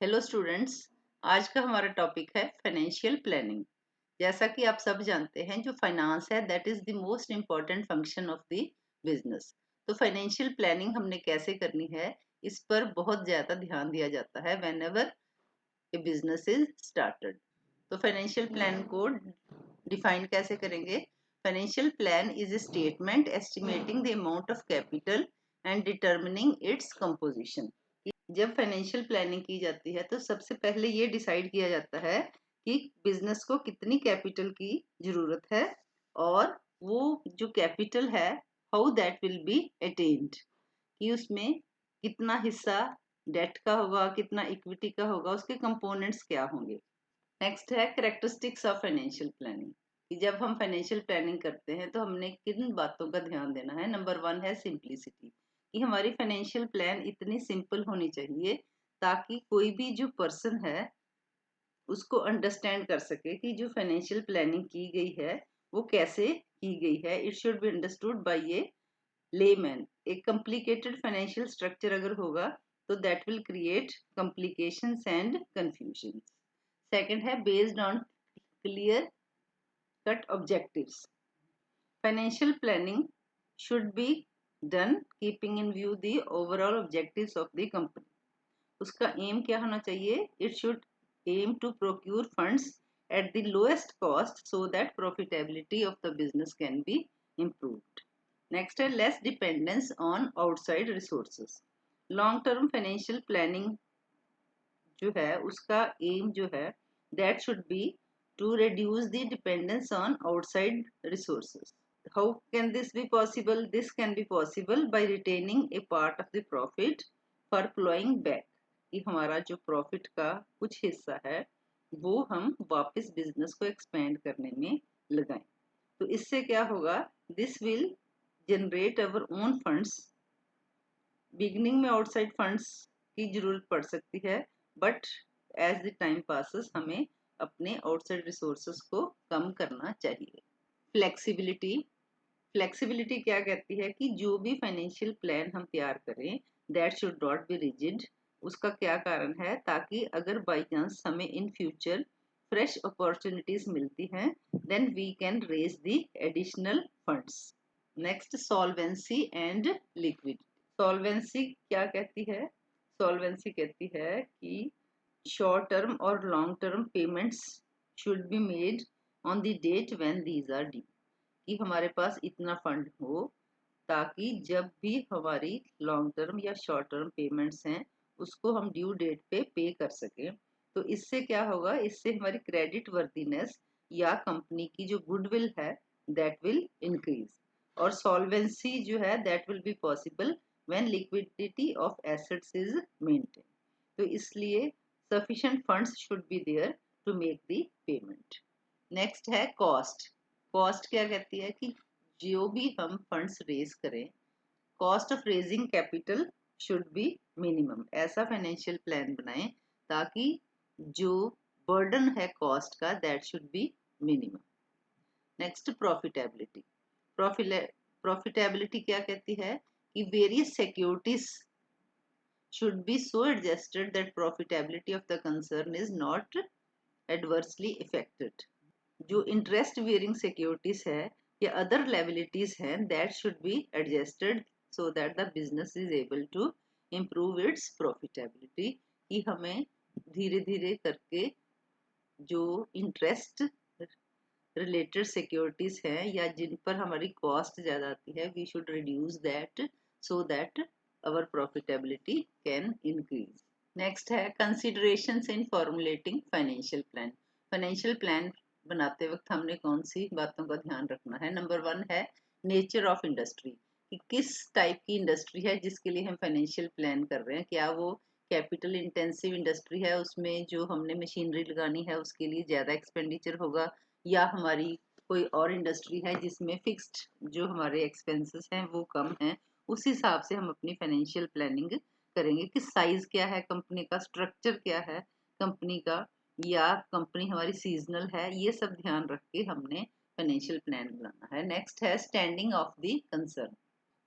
Hello students. आज का हमारा टॉपिक है फाइनेंशियल प्लानिंग। जैसा कि आप सब जानते हैं, जो फाइनेंस है that is the most important function of the business. तो फाइनेंशियल प्लानिंग हमने कैसे करनी है, इस पर बहुत ज़्यादा ध्यान दिया जाता है when ever A business is started. तो फाइनेंशियल प्लान को डिफाइन कैसे करेंगे? Financial plan is a statement estimating the amount of capital and determining its composition. जब फाइनेंशियल प्लानिंग की जाती है तो सबसे पहले ये डिसाइड किया जाता है कि बिजनेस को कितनी कैपिटल की जरूरत है और वो जो कैपिटल है how that will be attend, कि उसमें कितना हिस्सा डेट का होगा, कितना इक्विटी का होगा, उसके कंपोनेंट्स क्या होंगे। नेक्स्ट है करेक्टरिस्टिक्स ऑफ फाइनेंशियल प्लानिंग, कि जब हम फाइनेंशियल प्लानिंग करते हैं तो हमने किन बातों का ध्यान देना है। नंबर 1 है सिंप्लिसिटी, कि हमारी फाइनेंशियल प्लान इतनी सिंपल होनी चाहिए ताकि कोई भी जो पर्सन है उसको अंडरस्टैंड कर सके कि जो फाइनेंशियल प्लानिंग की गई है वो कैसे की गई है। It should be understood by a layman. एक कॉम्प्लिकेटेड फाइनेंशियल स्ट्रक्चर अगर होगा तो that will create complications and confusion. Second है based on clear cut objectives. Financial planning should be done keeping in view the overall objectives of the company. उसका M क्या होना चाहिए? It should aim to procure funds at the lowest cost so that profitability of the business can be improved. Next है less dependence on outside resources. Long term financial planning जो है उसका M जो है that should be to reduce the dependence on outside resources. How can this be possible? This can be possible by retaining a part of the profit for plowing back, कि हमारा जो profit का कुछ हिस्सा है वो हम वापस बिजनेस को एक्सपेंड करने में लगाएं। तो इससे क्या होगा? This will generate our own funds. Beginning में आउटसाइड फंड्स की जरूरत पड़ सकती है, but as the time passes हमें अपने आउटसाइड रिसोर्सेस को कम करना चाहिए। फ्लेक्सिबिलिटी। फ्लेक्सिबिलिटी क्या कहती है कि जो भी फाइनेंशियल प्लान हम तैयार करें that should not be rigid. उसका क्या कारण है? ताकि अगर बाई चांस हमें इन फ्यूचर फ्रेश अपॉर्चुनिटीज मिलती हैं then we can raise the additional funds. Next solvency and liquidity. Solvency क्या कहती है? सॉल्वेंसी कहती है कि शॉर्ट टर्म और long term payments should be made on the date when these are due, कि हमारे पास इतना फंड हो ताकि जब भी हमारी लॉन्ग टर्म या शॉर्ट टर्म पेमेंट्स हैं उसको हम ड्यू डेट पे कर सकें। तो इससे क्या होगा? इससे हमारी क्रेडिट वर्दीनेस या कंपनी की जो गुडविल है दैट विल इंक्रीज। और सॉल्वेंसी जो है that will be possible when liquidity of assets is maintain. तो इसलिए sufficient funds should be there to make the payment. Next है कॉस्ट। कॉस्ट क्या कहती है कि जो भी हम फंड्स रेज करें cost of raising capital should be minimum. ऐसा फाइनेंशियल प्लान बनाएं ताकि जो बर्डन है कॉस्ट का that should be minimum. Next profitability. Profitability क्या कहती है कि various securities should be so adjusted that profitability of the concern is not adversely affected. जो इंटरेस्ट बेयरिंग सिक्योरिटीज है या अदर लायबिलिटीज हैं that should be adjusted so that the business is able to improve its profitability, कि हमें धीरे धीरे करके जो इंटरेस्ट रिलेटेड सिक्योरिटीज हैं या जिन पर हमारी कॉस्ट ज़्यादा आती है we should reduce that so that our profitability can increase. Next है considerations in formulating financial plan. Financial plan बनाते वक्त हमने कौन सी बातों का ध्यान रखना है? नंबर 1 है नेचर ऑफ इंडस्ट्री, कि किस टाइप की इंडस्ट्री है जिसके लिए हम फाइनेंशियल प्लान कर रहे हैं। क्या वो कैपिटल इंटेंसिव इंडस्ट्री है, उसमें जो हमने मशीनरी लगानी है उसके लिए ज़्यादा एक्सपेंडिचर होगा, या हमारी कोई और इंडस्ट्री है जिसमें फिक्स्ड जो हमारे एक्सपेंसेस हैं वो कम हैं। उस हिसाब से हम अपनी फाइनेंशियल प्लानिंग करेंगे कि साइज क्या है कंपनी का, स्ट्रक्चर क्या है कंपनी का, या कंपनी हमारी सीजनल है, ये सब ध्यान रख के हमने फाइनेंशियल प्लान बनाना है। नेक्स्ट है standing of the concern.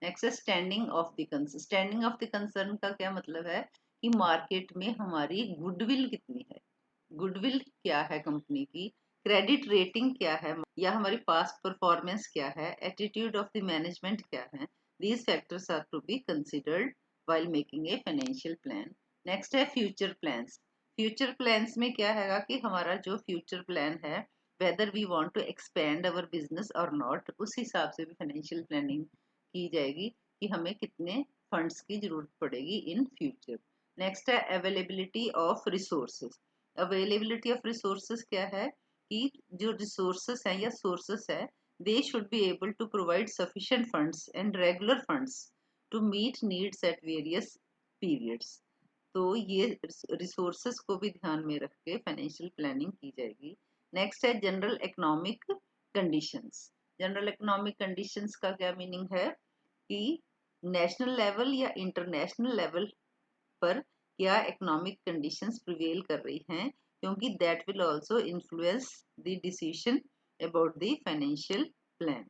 Next है standing of the concern. Standing of the concern का क्या मतलब है कि मार्केट में हमारी गुडविल कितनी है, गुडविल क्या है कंपनी की, क्रेडिट रेटिंग क्या है, या हमारी पास्ट परफॉर्मेंस क्या है, एटीट्यूड ऑफ द मैनेजमेंट क्या है। These factors are to be considered while making a financial plan. Next है फ्यूचर प्लान्स। फ्यूचर प्लान्स में क्या है कि हमारा जो फ्यूचर प्लान है, whether we want to expand our business और नॉट, उस हिसाब से भी फाइनेंशियल प्लानिंग की जाएगी कि हमें कितने फंड्स की जरूरत पड़ेगी इन फ्यूचर। नेक्स्ट है availability of resources. Availability of resources क्या है कि जो रिसोर्सेज हैं या सोर्सेस है, they should be able to provide sufficient funds and regular funds to meet needs at various periods. तो ये रिसोर्सेस को भी ध्यान में रख के फाइनेंशियल प्लानिंग की जाएगी। नेक्स्ट है general economic conditions. General economic conditions का क्या मीनिंग है कि नेशनल लेवल या इंटरनेशनल लेवल पर क्या इकोनॉमिक कंडीशंस प्रिवेल कर रही हैं, क्योंकि that will also influence the decision about the financial plan.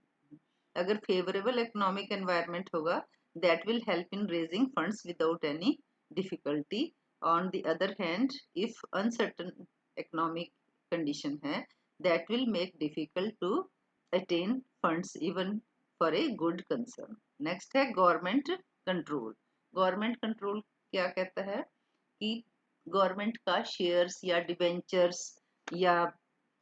अगर फेवरेबल इकोनॉमिक एनवायरनमेंट होगा, that will help in raising funds without any difficulty. On the other hand, if uncertain economic condition है, that will make difficult to attain funds even for a good concern. Next है government control. Government control क्या कहता है कि government का shares या debentures या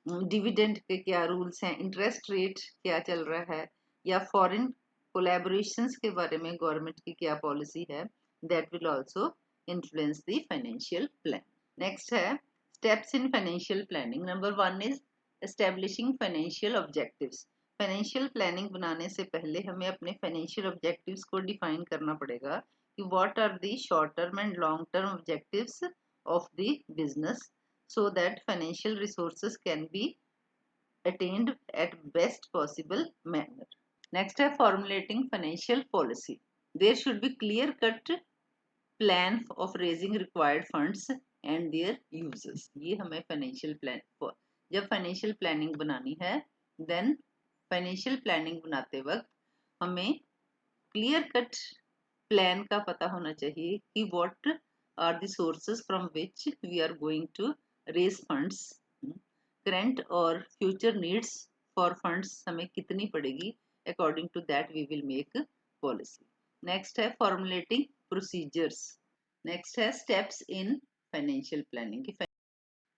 dividend के क्या रूल्स हैं, इंटरेस्ट रेट क्या चल रहा है, या फॉरेन कोलैबोरेशंस के बारे में गवर्नमेंट की क्या पॉलिसी है, that will also influence the financial plan. Next है steps in financial planning. Number 1 is establishing financial objectives. Financial planning बनाने से पहले हमें अपने फाइनेंशियल ऑब्जेक्टिव्स को डिफाइन करना पड़ेगा कि what are the short term and long term objectives of the business, so that financial resources can be attained at best possible manner. Next है formulating financial policy. There should be clear cut plan of raising required funds and their uses. ये हमें financial plan जब financial planning बनानी है, then financial planning बनाते वक्त हमें clear cut plan का पता होना चाहिए कि what are the sources from which we are going to raise funds, current और future needs for funds हमें कितनी पड़ेगी, according to that we will make policy. Next है formulating procedures. Next है steps in financial planning.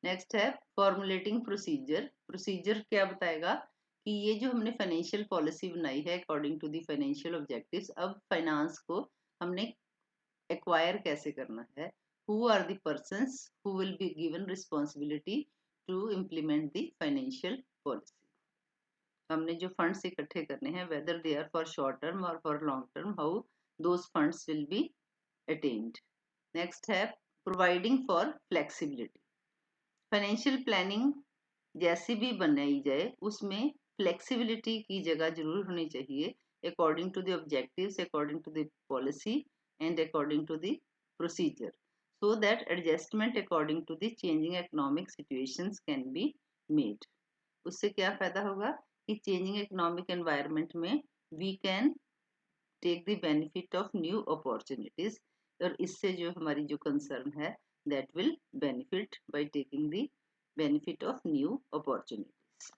Next है formulating procedure. Procedure क्या बताएगा कि ये जो हमने फाइनेंशियल पॉलिसी बनाई है according to the financial objectives, अब फाइनेंस को हमने एक्वायर कैसे करना है, who are the persons who will be given responsibility to implement the financial policy. हमने जो फंड्स इकट्ठे करने हैं, whether they are for short term और for long term, how those funds will be attained. Next है providing for flexibility. Financial planning जैसी भी बनाई जाए उसमें फ्लेक्सिबिलिटी की जगह जरूर होनी चाहिए, according to the objectives, according to the policy and according to the procedure, so that adjustment according to the changing economic situations can be made. उससे क्या फायदा होगा कि चेंजिंग इकोनॉमिक एनवायरनमेंट में we can take the benefit of new opportunities, और इससे जो हमारी जो कंसर्न है, that will benefit by taking the benefit of new opportunities.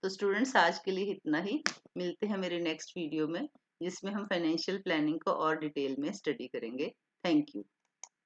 तो स्टूडेंट्स आज के लिए इतना ही, मिलते हैं मेरे नेक्स्ट वीडियो में जिसमें हम फाइनेंशियल प्लानिंग को और डिटेल में स्टडी करेंगे। Thank you.